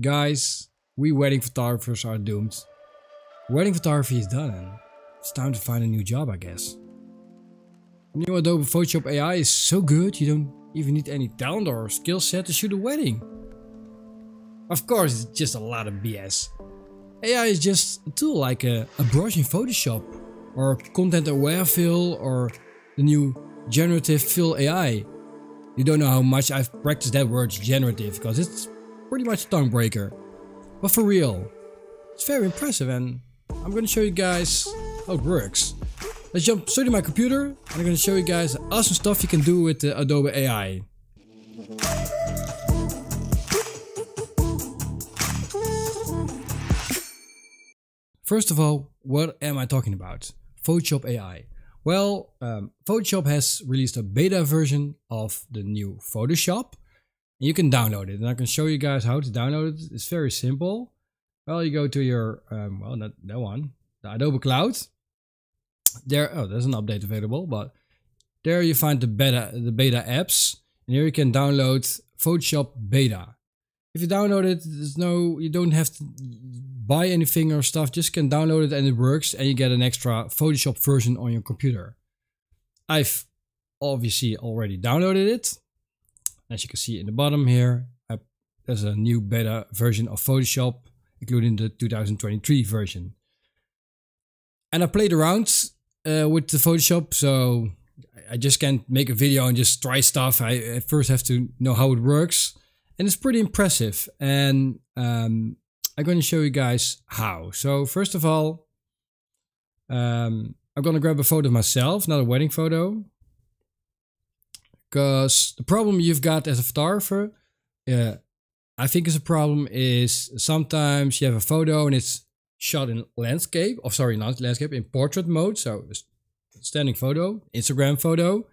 Guys, we wedding photographers are doomed. Wedding photography is done and it's time to find a new job, I guess. New Adobe Photoshop AI is so good you don't even need any talent or skill set to shoot a wedding. Of course, it's just a lot of BS. AI is just a tool like a brush in Photoshop, or content aware fill, or the new generative fill AI. You don't know how much I've practiced that word generative because it's pretty much a tongue breaker. But for real, it's very impressive and I'm gonna show you guys how it works. Let's jump straight to my computer and I'm gonna show you guys the awesome stuff you can do with the Adobe AI. First of all, what am I talking about? Photoshop AI. Well, Photoshop has released a beta version of the new Photoshop. You can download it and I can show you guys how to download it. It's very simple. Well, you go to your, well, not that one, the Adobe Cloud. There, oh, there's an update available, but there you find the beta apps. And here you can download Photoshop Beta. If you download it, you don't have to buy anything or stuff, just can download it and it works and you get an extra Photoshop version on your computer. I've obviously already downloaded it. As you can see in the bottom here, there's a new beta version of Photoshop, including the 2023 version. And I played around with the Photoshop, so I just can't make a video and just try stuff. I first have to know how it works. And it's pretty impressive. And I'm going to show you guys how. So first of all, I'm going to grab a photo of myself, not a wedding photo. Because the problem you've got as a photographer, I think is a problem, is sometimes you have a photo and it's shot in landscape, or sorry, not landscape, in portrait mode. So standing photo, Instagram photo.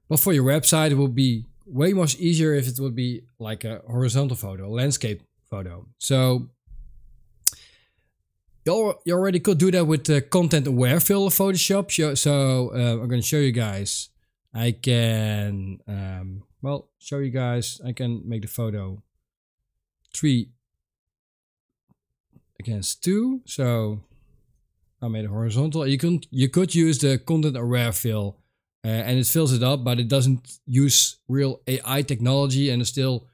But for your website, it will be way much easier if it would be like a horizontal photo, a landscape photo. So you already could do that with the content aware fill of Photoshop. So I'm going to show you guys. I can, well, show you guys. I can make the photo 3:2. So I made it horizontal. You could use the content aware fill. And it fills it up, but it doesn't use real AI technology, and it still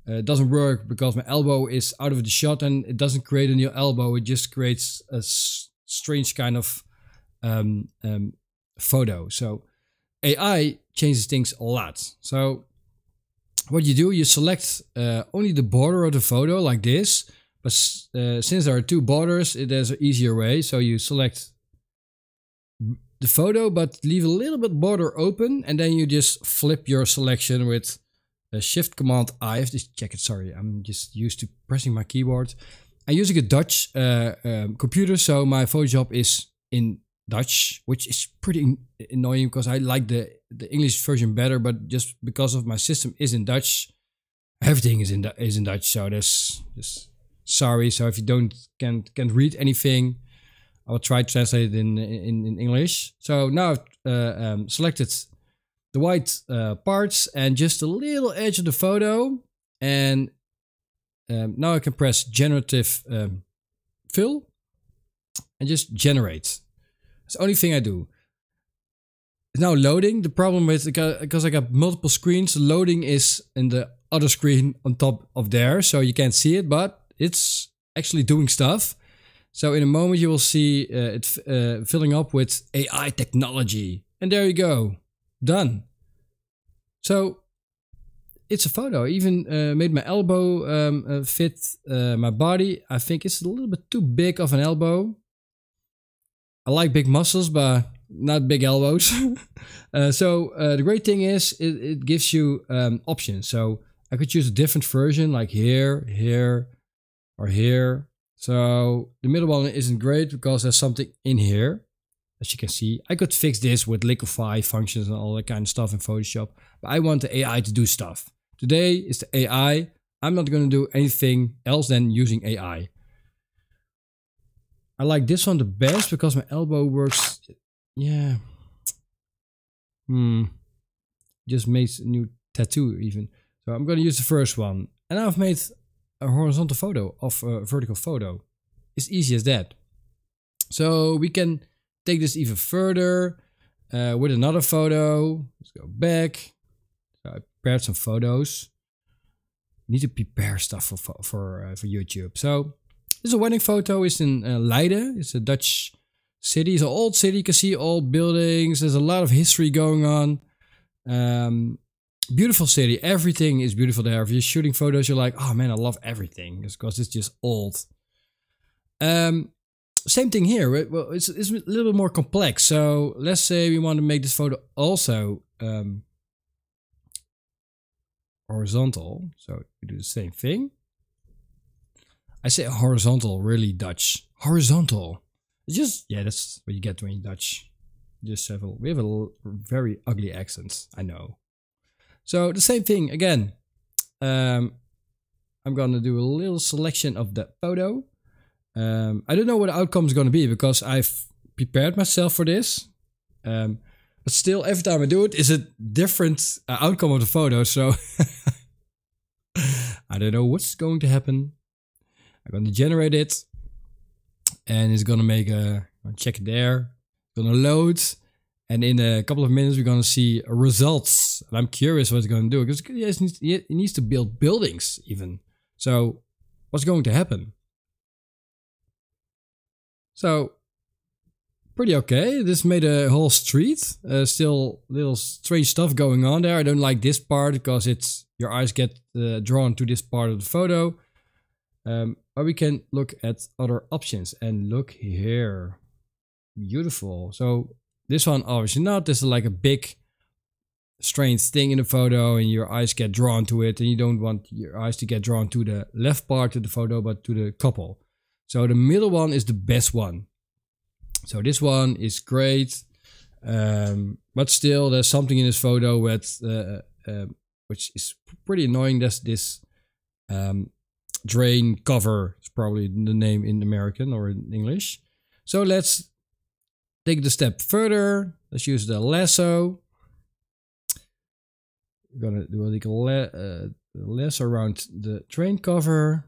doesn't work because my elbow is out of the shot and it doesn't create a new elbow. It just creates a strange kind of photo. So AI changes things a lot. So what you do, you select only the border of the photo like this, but since there are two borders, there's an easier way. So you select the photo, but leave a little bit border open, and then you just flip your selection with Shift Command I. I have to check it. Sorry, I'm just used to pressing my keyboard. I'm using a Dutch computer, so my Photoshop is in Dutch, which is pretty annoying because I like the English version better. But just because of my system is in Dutch, everything is in Dutch. So that's just sorry. So if you can't read anything, I will try to translate it in English. So now I've selected the white parts and just a little edge of the photo. And now I can press generative fill and just generate. That's the only thing I do. It's now loading. The problem with, because I got multiple screens, the loading is in the other screen on top of there. So you can't see it, but it's actually doing stuff. So in a moment you will see it filling up with AI technology. And there you go. Done. So it's a photo. I even made my elbow fit my body. I think it's a little bit too big of an elbow. I like big muscles, but not big elbows. So the great thing is it gives you options. So I could choose a different version, like here, here, or here. So the middle one isn't great because there's something in here. As you can see, I could fix this with liquify functions and all that kind of stuff in Photoshop. But I want the AI to do stuff. Today is the AI. I'm not going to do anything else than using AI. I like this one the best because my elbow works. Yeah. Just made a new tattoo even. So I'm going to use the first one. And I've made a horizontal photo of a vertical photo. It's easy as that. So we can take this even further with another photo. Let's go back. So I prepared some photos. Need to prepare stuff for YouTube. So this is a wedding photo. It's in Leiden. It's a Dutch city. It's an old city. You can see old buildings. There's a lot of history going on. Beautiful city. Everything is beautiful there. If you're shooting photos, you're like, oh man, I love everything. It's because it's just old. Same thing here. Well, it's a little bit more complex. So let's say we want to make this photo also horizontal. So we do the same thing. I say horizontal, really Dutch. Horizontal. It's just, yeah, that's what you get when you're Dutch. Just we have a very ugly accent, I know. So the same thing again. I'm gonna do a little selection of the photo. I don't know what the outcome is gonna be because I've prepared myself for this. But still, every time I do it, is a different outcome of the photo. So I don't know what's going to happen. I'm going to generate it, and it's gonna make check it there. It's gonna load. And in a couple of minutes, we're going to see results. And I'm curious what it's going to do. Because it needs to build buildings even. So what's going to happen? So pretty okay. This made a whole street. Still little strange stuff going on there. I don't like this part because your eyes get drawn to this part of the photo. But we can look at other options. And look here. Beautiful. So this one obviously not. This is like a big strange thing in the photo and your eyes get drawn to it, and you don't want your eyes to get drawn to the left part of the photo but to the couple. So the middle one is the best one. So this one is great, but still there's something in this photo with, which is pretty annoying. There's this drain cover, is probably the name in American or in English. So let's take it a step further. Let's use the lasso. We're gonna do a lasso around the drain cover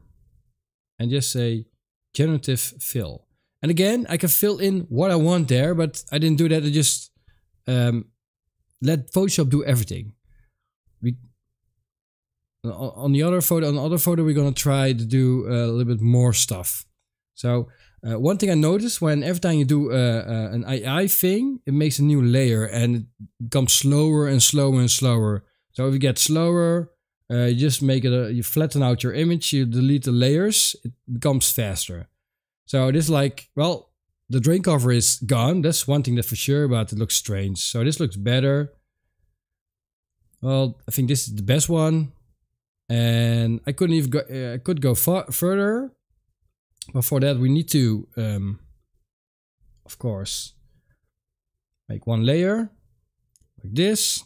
and just say generative fill. And again, I can fill in what I want there, but I didn't do that. I just let Photoshop do everything. On the other photo, we're gonna try to do a little bit more stuff. So one thing I noticed, every time you do an AI thing, it makes a new layer and it becomes slower and slower and slower. So if you get slower, you just make it, you flatten out your image, you delete the layers, it becomes faster. So this is like, well, the drain cover is gone. That's one thing that's for sure, but it looks strange. So this looks better. Well, I think this is the best one. And I couldn't even go, I could go further. But for that, we need to, of course, make one layer like this.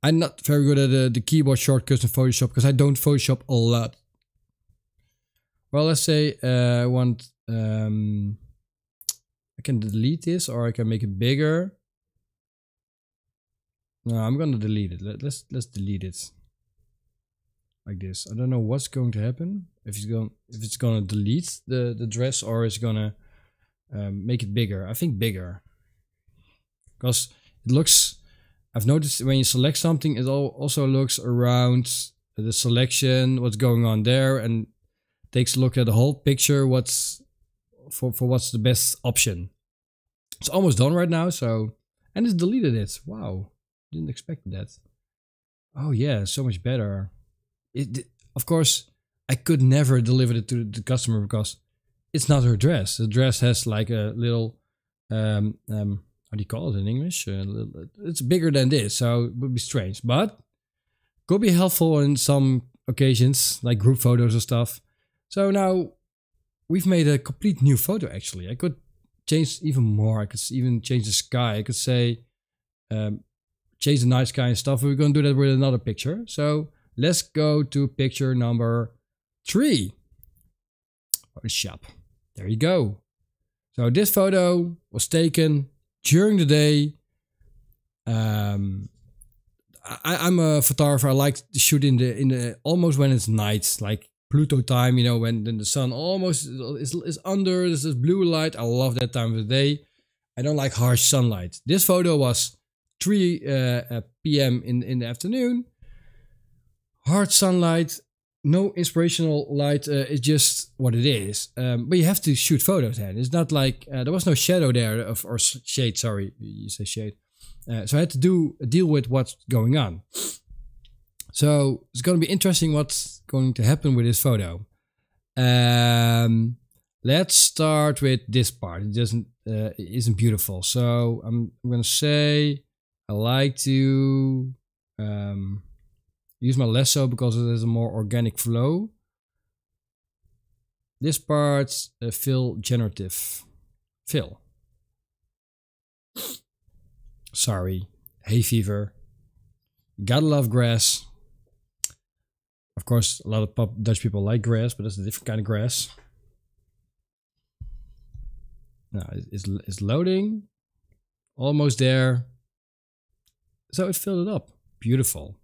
I'm not very good at the keyboard shortcuts in Photoshop because I don't Photoshop a lot. Well, let's say I want, I can delete this or I can make it bigger. No, I'm gonna delete it. Let's delete it like this. I don't know what's going to happen. If it's gonna delete the dress or it's gonna make it bigger. I think bigger, because it looks. I've noticed when you select something, it also looks around the selection, what's going on there, and takes a look at the whole picture. What's what's the best option. It's almost done right now. So, and it's deleted it. Wow, didn't expect that. Oh yeah, so much better. Of course, I could never deliver it to the customer because it's not her dress. The dress has like a little, how do you call it in English? It's bigger than this, so it would be strange. But could be helpful in some occasions, like group photos or stuff. So now we've made a complete new photo actually. I could change even more. I could even change the sky. I could say, change the night sky and stuff. We're going to do that with another picture. So let's go to picture number 3. Photoshop. There you go. So this photo was taken during the day. I'm a photographer. I like to shoot in the almost when it's night, like Pluto time, you know, when the sun almost is under, there's this blue light. I love that time of the day. I don't like harsh sunlight. This photo was 3 p.m. in the afternoon. Hard sunlight, no inspirational light. It's just what it is. But you have to shoot photos then. It's not like there was no shadow there or shade. Sorry, you say shade. So I had to deal with what's going on. So it's going to be interesting what's going to happen with this photo. Let's start with this part. It isn't beautiful. So I'm going to say I like to use my lasso because it has a more organic flow. This part, fill generative. Fill. Sorry. Hay fever. Gotta love grass. Of course, a lot of Dutch people like grass, but it's a different kind of grass. Now it's loading. Almost there. So it filled it up. Beautiful.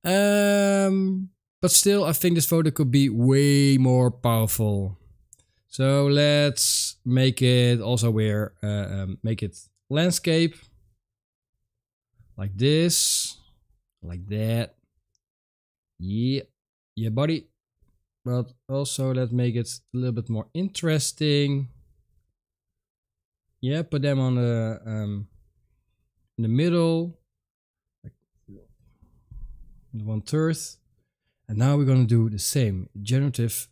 But still, I think this photo could be way more powerful. So let's make it also make it landscape. Like this. Like that. Yeah, buddy. But also let's make it a little bit more interesting. Yeah, put them on the in the middle, like 1/3. And now we're gonna do the same generative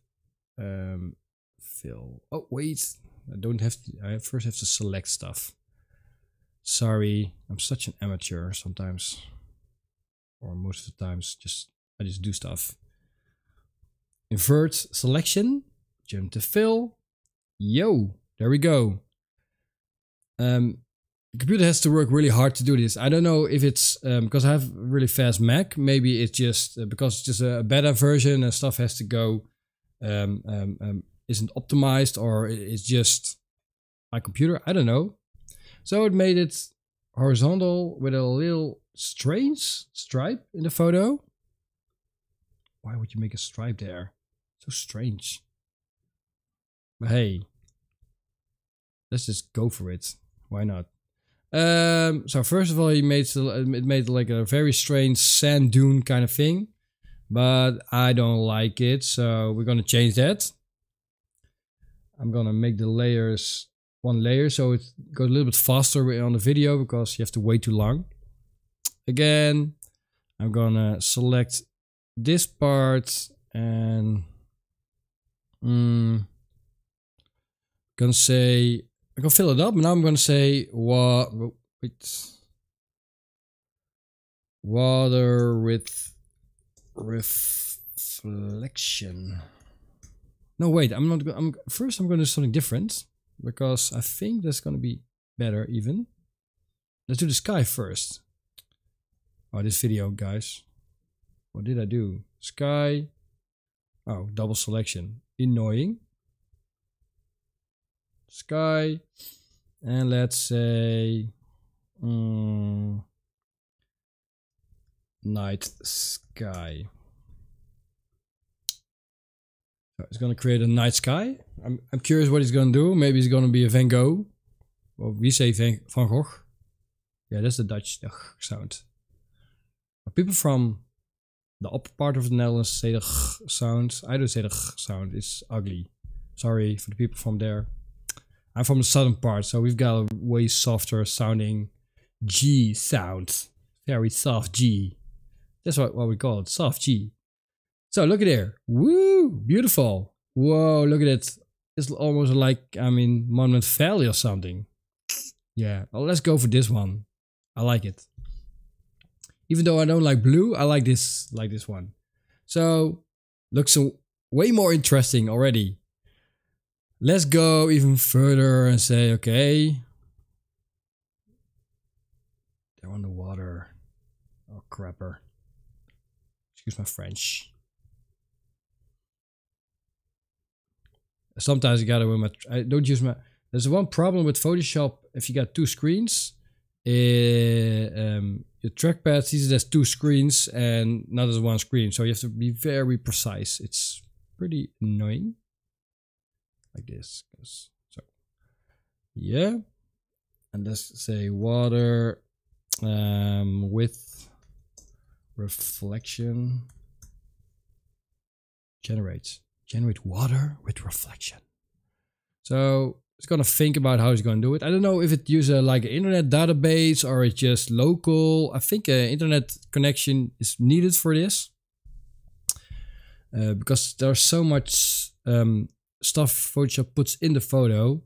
fill. Oh wait, I don't have to. I first have to select stuff. Sorry, I'm such an amateur sometimes, or most of the times. I just do stuff. Invert selection, generative fill. Yo, there we go. The computer has to work really hard to do this. I don't know if it's because I have a really fast Mac. Maybe it's just because it's just a beta version and stuff has to go isn't optimized, or it's just my computer. I don't know. So it made it horizontal with a little strange stripe in the photo. Why would you make a stripe there? So strange. But hey, let's just go for it. Why not? So first of all, it made like a very strange sand dune kind of thing, but I don't like it. So we're gonna change that. I'm gonna make the layers one layer so it goes a little bit faster on the video because you have to wait too long. Again, I'm gonna select this part and I'm gonna fill it up. Now I'm gonna say water with reflection. No, wait, first I'm gonna do something different because I think that's gonna be better even. Let's do the sky first. Oh, this video, guys. What did I do? Sky. Oh, double selection. Annoying. Sky. And let's say night sky. So it's gonna create a night sky. I'm curious what he's gonna do. Maybe it's gonna be a Van Gogh. Or we say Van Gogh. Yeah, that's the Dutch sound. But people from the upper part of the Netherlands say the sound. I don't say the sound. It's ugly. Sorry for the people from there. I'm from the southern part, so we've got a way softer sounding G sound. Very soft G. That's what we call it, soft G. So look at there. Woo! Beautiful. Whoa, look at it. It's almost like I'm in Monument Valley or something. Yeah, well, let's go for this one. I like it. Even though I don't like blue, I like this one. So, looks way more interesting already. Let's go even further and say, okay. They're on the water. Oh, crapper. Excuse my French. Sometimes you gotta I don't use my... There's one problem with Photoshop if you got two screens. your trackpad sees it as 2 screens and not as 1 screen. So you have to be very precise. It's pretty annoying. Like this. So yeah. And let's say water with reflection. Generate water with reflection. So it's gonna think about how it's gonna do it. I don't know if it uses like an internet database or it's just local. I think an internet connection is needed for this because there's so much stuff Photoshop puts in the photo.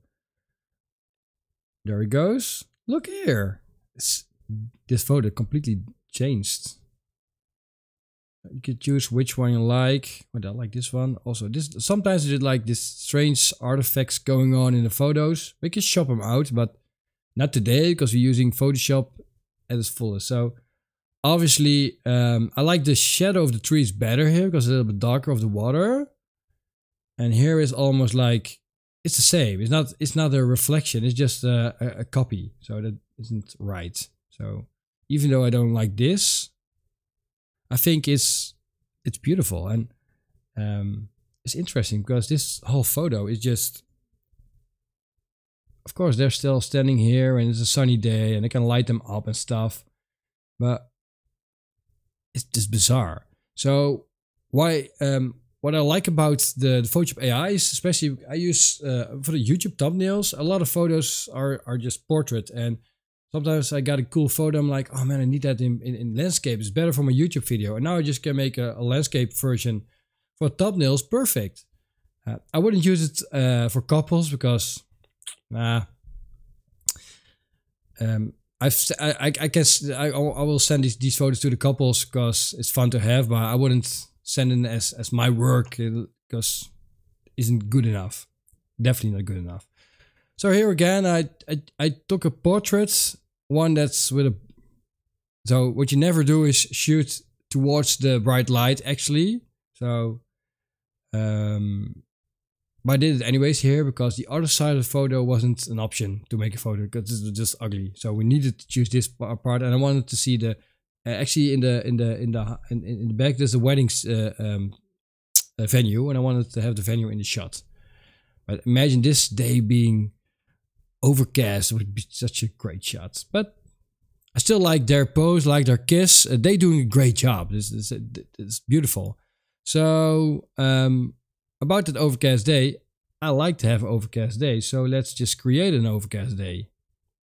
There it goes. Look here. This photo completely changed. You could choose which one you like. But I like this one. Also, sometimes there's like this strange artifacts going on in the photos. We can shop them out, but not today because we're using Photoshop at its fullest. So obviously, I like the shadow of the trees better here because it's a little bit darker of the water. And here is almost like it's the same. It's not a reflection. It's just a copy. So that isn't right. So even though I don't like this, I think it's beautiful and it's interesting because this whole photo is just. Of course, they're still standing here and it's a sunny day and I can light them up and stuff, but it's just bizarre. So why? What I like about the Photoshop AI is, especially I use for the YouTube thumbnails, a lot of photos are just portrait, and sometimes I got a cool photo. I'm like, oh man, I need that in landscape. It's better for my YouTube video. And now I just can make a landscape version for thumbnails. Perfect. I wouldn't use it for couples because, I will send these photos to the couples because it's fun to have, but I wouldn't send it as my work because it isn't good enough. Definitely not good enough. So here again, I took a portrait, one that's with a. So what you never do is shoot towards the bright light, actually. So, but I did it anyways here because the other side of the photo wasn't an option to make a photo because it was just ugly. So we needed to choose this part, and I wanted to see the. Actually, in the back, there's a weddings venue, and I wanted to have the venue in the shot. But imagine this day being overcast would be such a great shot. But I still like their pose, like their kiss. They doing a great job. It's beautiful. So about that overcast day, I like to have an overcast day. So let's just create an overcast day.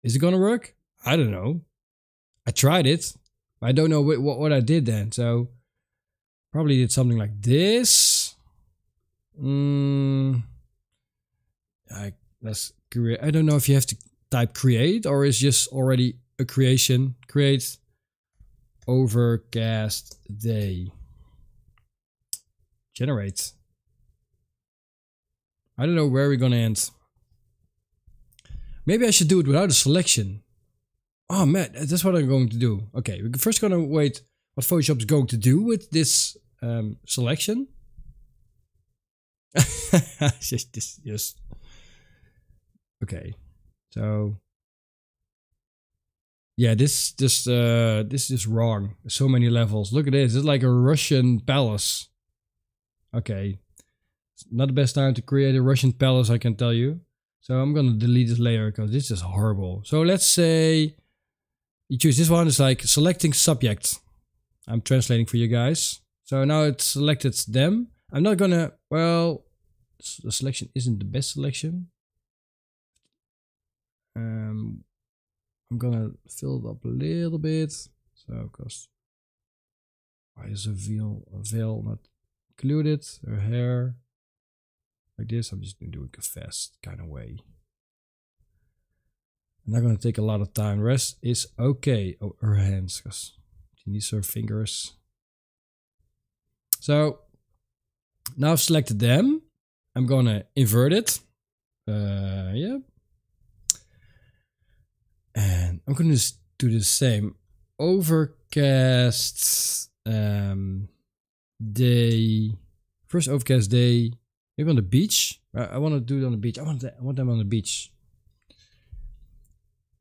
Is it gonna work? I don't know. I tried it. I don't know what I did then. So probably did something like this. Let's create. I don't know if you have to type create or is just already a creation. Create overcast day. Generate. I don't know where we're gonna end. Maybe I should do it without a selection. Oh man, that's what I'm going to do. Okay, we're first gonna wait what Photoshop is going to do with this selection. Yes. Okay, so yeah, this is wrong. So many levels. Look at this. It's like a Russian palace. Okay, it's not the best time to create a Russian palace, I can tell you. So I'm gonna delete this layer because this is horrible. So let's say you choose this one. It's like selecting subject. I'm translating for you guys. So now it's selected them. I'm not gonna, well, the selection isn't the best selection. I'm gonna fill it up a little bit. So, because why is a veil not included? Her hair. Like this, I'm just gonna do it a fast kind of way. I'm not gonna take a lot of time. Rest is okay. Oh, her hands, because she needs her fingers. So now I've selected them. I'm gonna invert it. Yeah. And I'm gonna just do the same. Overcast day. First overcast day. Maybe on the beach. I want to do it on the beach. I want them on the beach.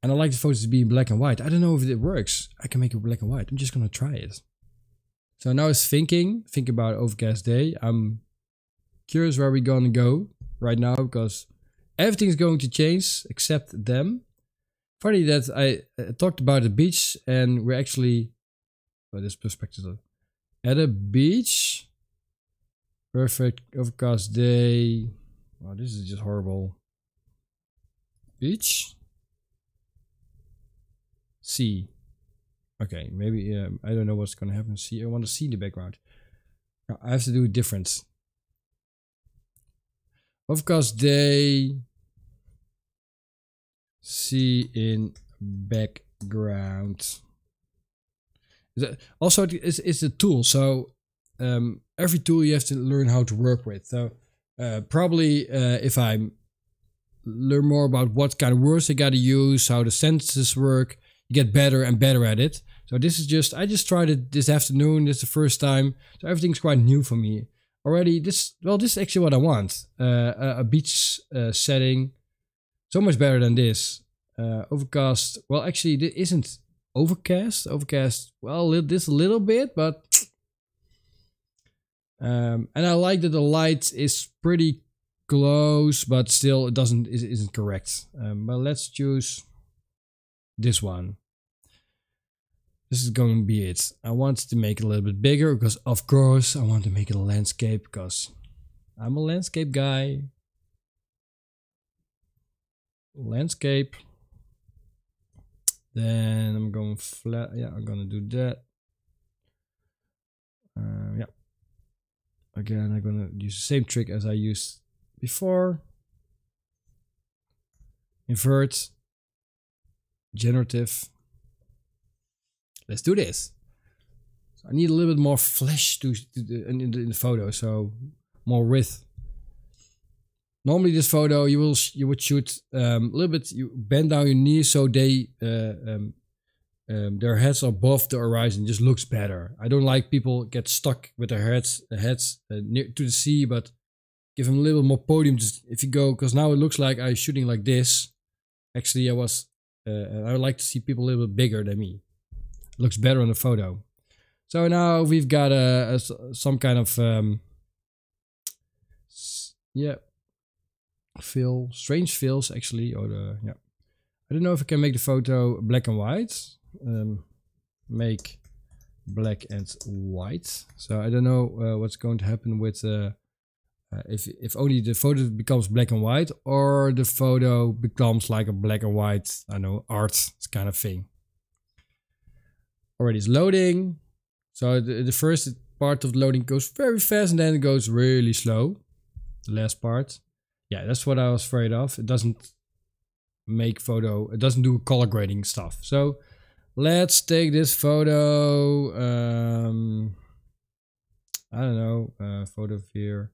And I like the photos to be in black and white. I don't know if it works. I can make it black and white. I'm just gonna try it. So now it's think about overcast day. I'm curious where we're gonna go right now because everything's going to change except them. Funny that I talked about the beach and we're actually, this perspective, at a beach. Perfect overcast day. Wow, this is just horrible. Beach. Sea. Okay, maybe I don't know what's gonna happen. See, I want to see the background. Now, I have to do it different. Overcast day. Sea in background. Also, it's a tool. So every tool you have to learn how to work with. So probably if I learn more about what kind of words I gotta use, how the sentences work, you get better and better at it. So this is I just tried it this afternoon. This is the first time. So everything's quite new for me. Already this is actually what I want. A beach setting. So much better than this. Overcast. Well, actually, it isn't overcast. Overcast. Well, this a little bit, but and I like that the light is pretty close, but still it isn't correct. But let's choose this one. This is going to be it. I want to make it a little bit bigger because, of course, I want to make it a landscape because I'm a landscape guy. Landscape. Then I'm going flat. Yeah, I'm gonna do that. Yeah. Again, I'm gonna use the same trick as I used before. Invert. Generative. Let's do this. So I need a little bit more flesh in the photo, so more width. Normally, this photo you would shoot a little bit. You bend down your knees so their heads are above the horizon. It just looks better. I don't like people get stuck with their heads near to the sea, but give them a little more podium. Just if you go, because now it looks like I'm shooting like this. Actually, I would like to see people a little bit bigger than me. It looks better on the photo. So now we've got some kind of strange fills actually, or I don't know if I can make the photo black and white. Make black and white. So I don't know what's going to happen with if only the photo becomes black and white, or the photo becomes like a black and white, I don't know, art kind of thing. Already it's loading. So the first part of the loading goes very fast and then it goes really slow. The last part. Yeah, that's what I was afraid of. It doesn't make photo, it doesn't do color grading stuff. So let's take this photo. I don't know, photo here.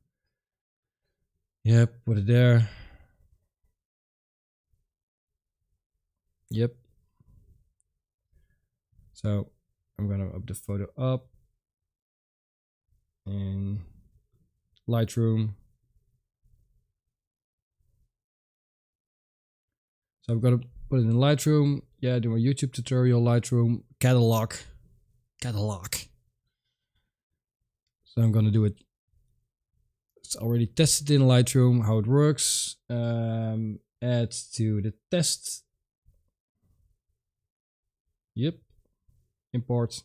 Yep, put it there. Yep. So I'm gonna up the photo up in Lightroom. So I'm gonna put it in Lightroom. Yeah, do a YouTube tutorial, Lightroom, catalog. So I'm gonna do it. It's already tested in Lightroom, how it works. Add to the test. Yep. Import.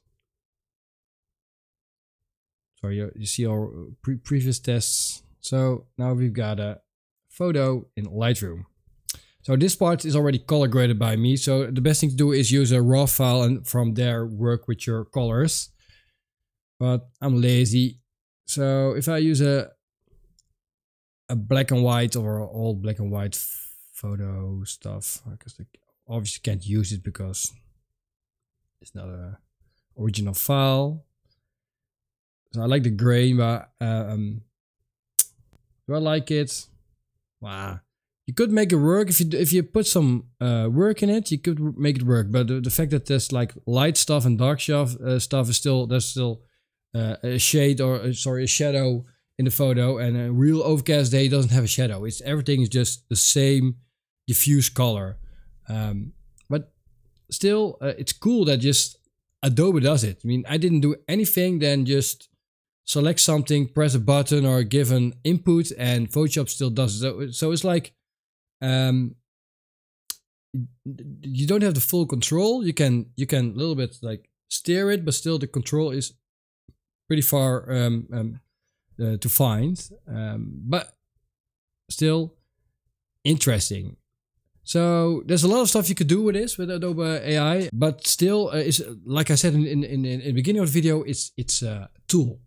So you see our previous tests. So now we've got a photo in Lightroom. So this part is already color graded by me. So the best thing to do is use a raw file and from there work with your colors. But I'm lazy. So if I use a black and white or all black and white photo stuff, because I obviously can't use it because it's not a original file. So I like the grain, but do I like it? Wow. You could make it work if you put some work in it. You could make it work, but the fact that there's like light stuff and dark stuff is still a shade or a shadow in the photo, and a real overcast day doesn't have a shadow. Everything is just the same diffuse color. But still, it's cool that just Adobe does it. I mean, I didn't do anything than just select something, press a button or give an input, and Photoshop still does it. So it's like, you don't have the full control. You can a little bit like steer it, but still the control is pretty far to find. But still interesting. So there's a lot of stuff you could do with this with Adobe AI, but still, is like I said in the beginning of the video, it's a tool.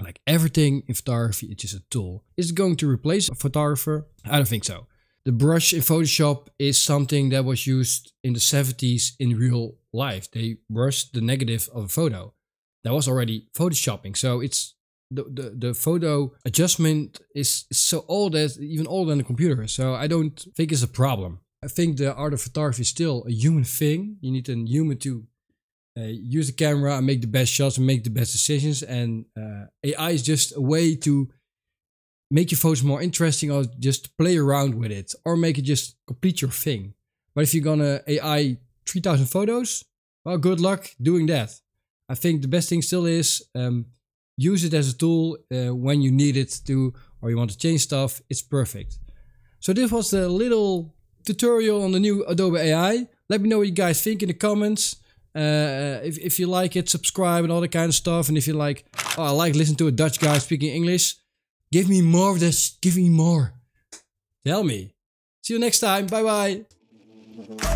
Like everything in photography, it's just a tool. Is it going to replace a photographer? I don't think so. The brush in Photoshop is something that was used in the 70s in real life. They brushed the negative of a photo. That was already photoshopping. So it's the photo adjustment is so old, as even older than the computer. So I don't think it's a problem. I think the art of photography is still a human thing. You need a human to use the camera and make the best shots and make the best decisions. And AI is just a way to make your photos more interesting, or just play around with it, or make it just complete your thing. But if you're gonna AI 3000 photos, well, good luck doing that. I think the best thing still is use it as a tool when you need it to, or you want to change stuff. It's perfect. So this was the little tutorial on the new Adobe AI. Let me know what you guys think in the comments. If you like it, subscribe and all that kind of stuff. And if you like, oh, I like listening to a Dutch guy speaking English, give me more of this. Give me more. Tell me. See you next time. Bye bye.